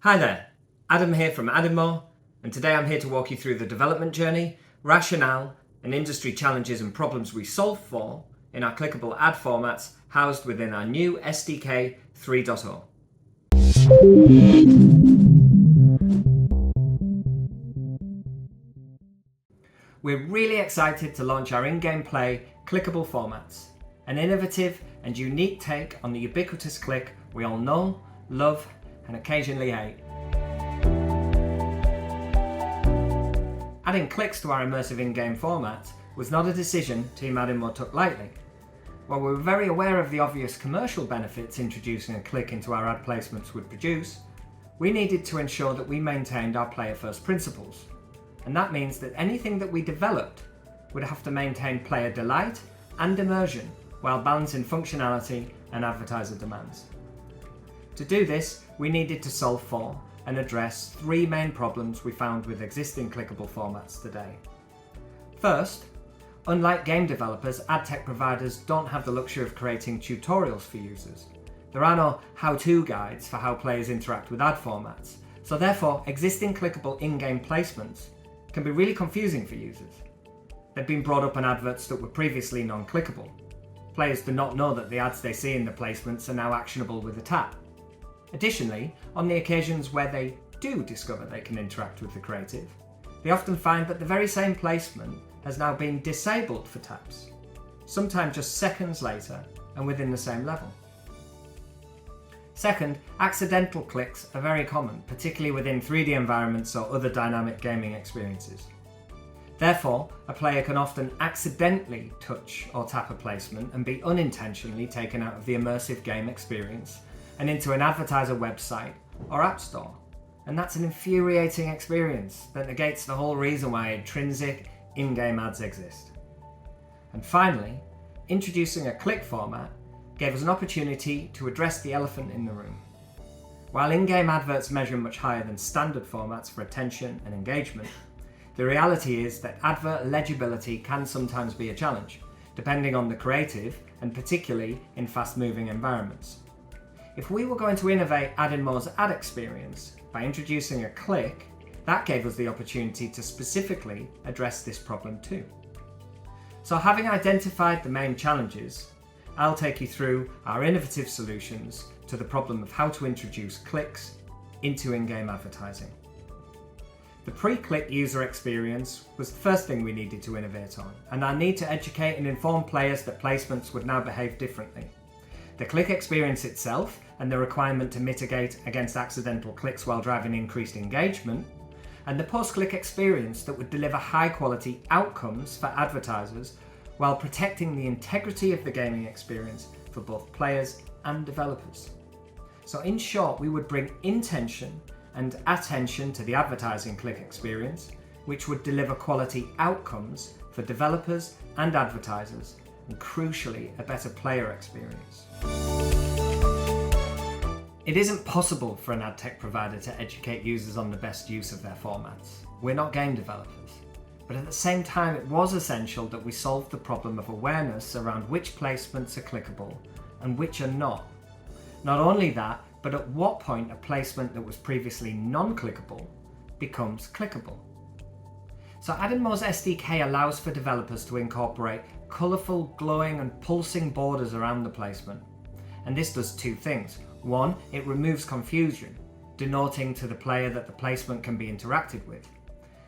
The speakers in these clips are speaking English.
Hi there, Adam here from AdInMo, and today I'm here to walk you through the development journey, rationale, and industry challenges and problems we solve for in our clickable ad formats housed within our new SDK 3.0. We're really excited to launch our InGamePlay Clickable formats, an innovative and unique take on the ubiquitous click we all know, love, and occasionally hate. Adding clicks to our immersive in-game format was not a decision Team AdInMo took lightly. While we were very aware of the obvious commercial benefits introducing a click into our ad placements would produce, we needed to ensure that we maintained our player-first principles. And that means that anything that we developed would have to maintain player delight and immersion while balancing functionality and advertiser demands. To do this, we needed to solve for and address three main problems we found with existing clickable formats today. First, unlike game developers, ad tech providers don't have the luxury of creating tutorials for users. There are no how-to guides for how players interact with ad formats, so therefore existing clickable in-game placements can be really confusing for users. They've been brought up on adverts that were previously non-clickable. Players do not know that the ads they see in the placements are now actionable with a tap. Additionally, on the occasions where they do discover they can interact with the creative, they often find that the very same placement has now been disabled for taps, sometimes just seconds later and within the same level. Second, accidental clicks are very common, particularly within 3D environments or other dynamic gaming experiences. Therefore, a player can often accidentally touch or tap a placement and be unintentionally taken out of the immersive game experience and into an advertiser website or app store. And that's an infuriating experience that negates the whole reason why intrinsic in-game ads exist. And finally, introducing a click format gave us an opportunity to address the elephant in the room. While in-game adverts measure much higher than standard formats for attention and engagement, the reality is that advert legibility can sometimes be a challenge, depending on the creative and particularly in fast-moving environments. If we were going to innovate AdInMo's ad experience by introducing a click, that gave us the opportunity to specifically address this problem too. So having identified the main challenges, I'll take you through our innovative solutions to the problem of how to introduce clicks into in-game advertising. The pre-click user experience was the first thing we needed to innovate on, and our need to educate and inform players that placements would now behave differently. The click experience itself and the requirement to mitigate against accidental clicks while driving increased engagement, and the post-click experience that would deliver high-quality outcomes for advertisers while protecting the integrity of the gaming experience for both players and developers. So in short, we would bring intention and attention to the advertising click experience, which would deliver quality outcomes for developers and advertisers, and crucially, a better player experience. It isn't possible for an ad tech provider to educate users on the best use of their formats. We're not game developers. But at the same time, it was essential that we solve the problem of awareness around which placements are clickable and which are not. Not only that, but at what point a placement that was previously non-clickable becomes clickable. So AdInMo's SDK allows for developers to incorporate colourful, glowing and pulsing borders around the placement. And this does two things. One, it removes confusion, denoting to the player that the placement can be interacted with.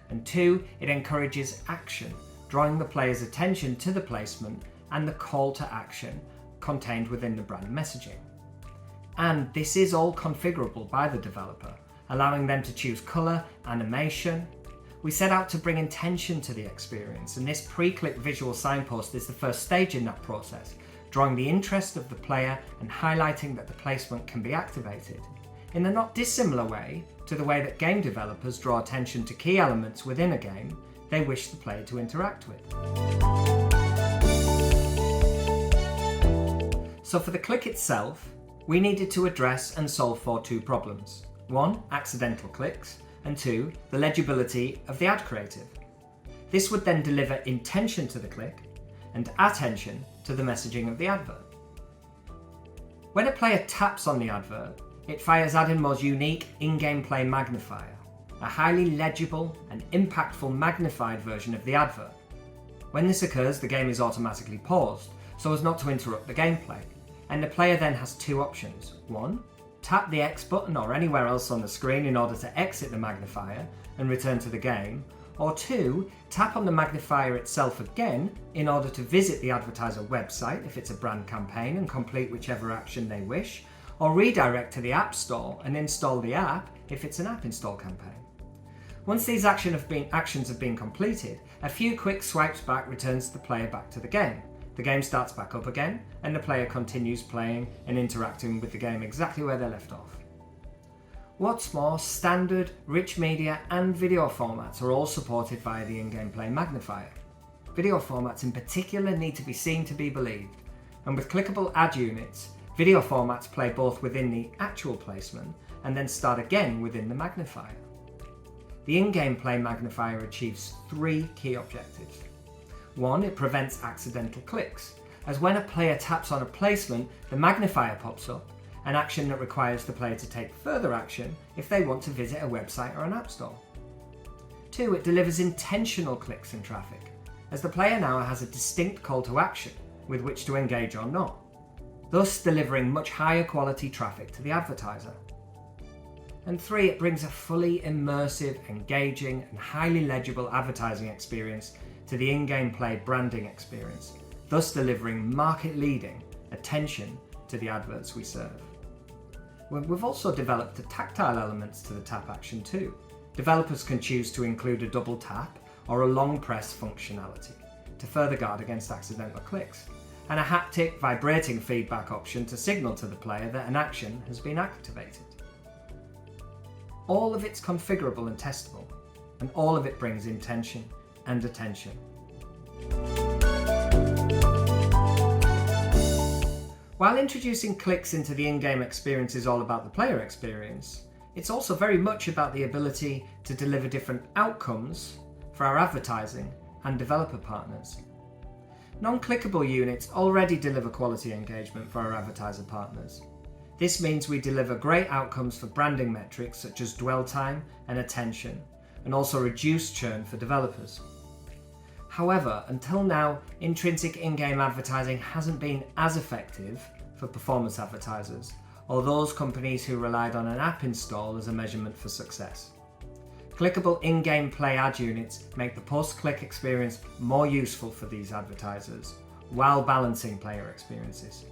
And two, it encourages action, drawing the player's attention to the placement and the call to action contained within the brand messaging. And this is all configurable by the developer, allowing them to choose colour, animation. We set out to bring intention to the experience, and this pre-click visual signpost is the first stage in that process, drawing the interest of the player and highlighting that the placement can be activated, in a not dissimilar way to the way that game developers draw attention to key elements within a game they wish the player to interact with. So for the click itself, we needed to address and solve for two problems. One, accidental clicks, and two, the legibility of the ad creative. This would then deliver intention to the click and attention to the messaging of the advert. When a player taps on the advert, it fires AdInMo's unique InGamePlay Magnifier, a highly legible and impactful magnified version of the advert. When this occurs, the game is automatically paused, so as not to interrupt the gameplay, and the player then has two options. 1. Tap the X button or anywhere else on the screen in order to exit the magnifier and return to the game, or 2. Tap on the magnifier itself again in order to visit the advertiser website if it's a brand campaign and complete whichever action they wish, or redirect to the App Store and install the app if it's an app install campaign. Once these actions have been completed, a few quick swipes back returns the player back to the game. The game starts back up again, and the player continues playing and interacting with the game exactly where they left off. What's more, standard, rich media and video formats are all supported via the InGamePlay Magnifier. Video formats in particular need to be seen to be believed, and with clickable ad units, video formats play both within the actual placement and then start again within the magnifier. The InGamePlay Magnifier achieves 3 key objectives. 1. It prevents accidental clicks, as when a player taps on a placement, the magnifier pops up, an action that requires the player to take further action if they want to visit a website or an app store. 2. It delivers intentional clicks and traffic, as the player now has a distinct call to action with which to engage or not, thus delivering much higher quality traffic to the advertiser. And 3. It brings a fully immersive, engaging and highly legible advertising experience to the in-gameplay branding experience, thus delivering market-leading attention to the adverts we serve. We've also developed the tactile elements to the tap action too. Developers can choose to include a double tap or a long press functionality to further guard against accidental clicks, and a haptic vibrating feedback option to signal to the player that an action has been activated. All of it's configurable and testable, and all of it brings intention and attention. While introducing clicks into the in-game experience is all about the player experience, it's also very much about the ability to deliver different outcomes for our advertising and developer partners. Non-clickable units already deliver quality engagement for our advertiser partners. This means we deliver great outcomes for branding metrics such as dwell time and attention, and also reduce churn for developers. However, until now, intrinsic in-game advertising hasn't been as effective for performance advertisers, or those companies who relied on an app install as a measurement for success. Clickable in-game play ad units make the post-click experience more useful for these advertisers, while balancing player experiences.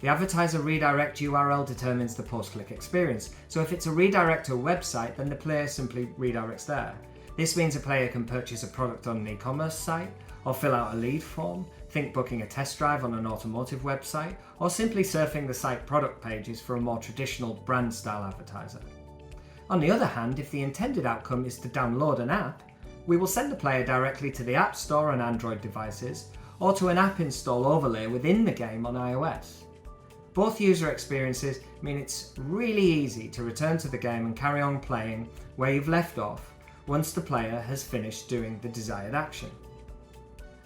The advertiser redirect URL determines the post-click experience, so if it's a redirect to a website, then the player simply redirects there. This means a player can purchase a product on an e-commerce site, or fill out a lead form, think booking a test drive on an automotive website, or simply surfing the site product pages for a more traditional brand style advertiser. On the other hand, if the intended outcome is to download an app, we will send the player directly to the App Store on Android devices, or to an app install overlay within the game on iOS. Both user experiences mean it's really easy to return to the game and carry on playing where you've left off once the player has finished doing the desired action.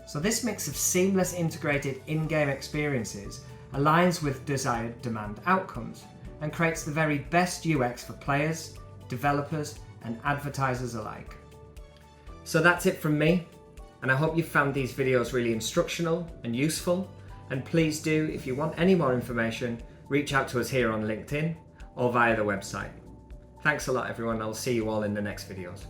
So this mix of seamless integrated in-game experiences aligns with desired demand outcomes and creates the very best UX for players, developers and advertisers alike. So that's it from me, and I hope you found these videos really instructional and useful, and please do, if you want any more information, reach out to us here on LinkedIn or via the website. Thanks a lot everyone, I'll see you all in the next videos.